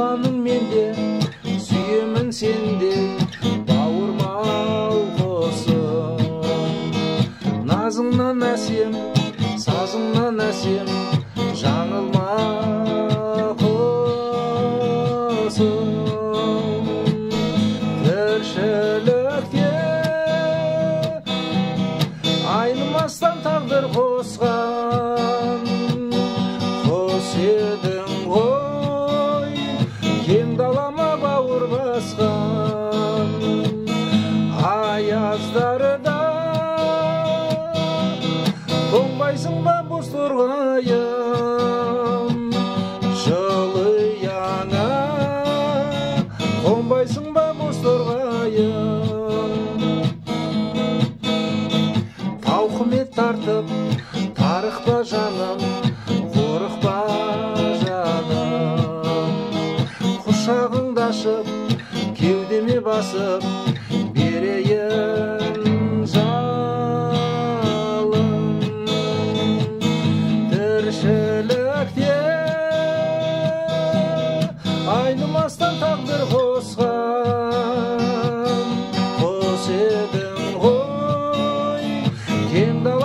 Жаланың менде, сүйемін сенде, бауырмал қосым. Назыңнан әсем, сазыңнан әсем, жаңылма құсым. Тіршілікте айнымастан тағдыр қосқан, қос едің ғой кең далама бауыр басқан. Аяздарда тоңбайсың ба боз торғайым, жылы яңа қонбайсың ба боз торғайым. Тауқымет тартып тарықпа жаным, қорықпа жаным. Құшағыңды ашып кеудеме басып берейін жалын. Тіршілікте айнымастан тағдыр қосқан, қос едің ғой кең далама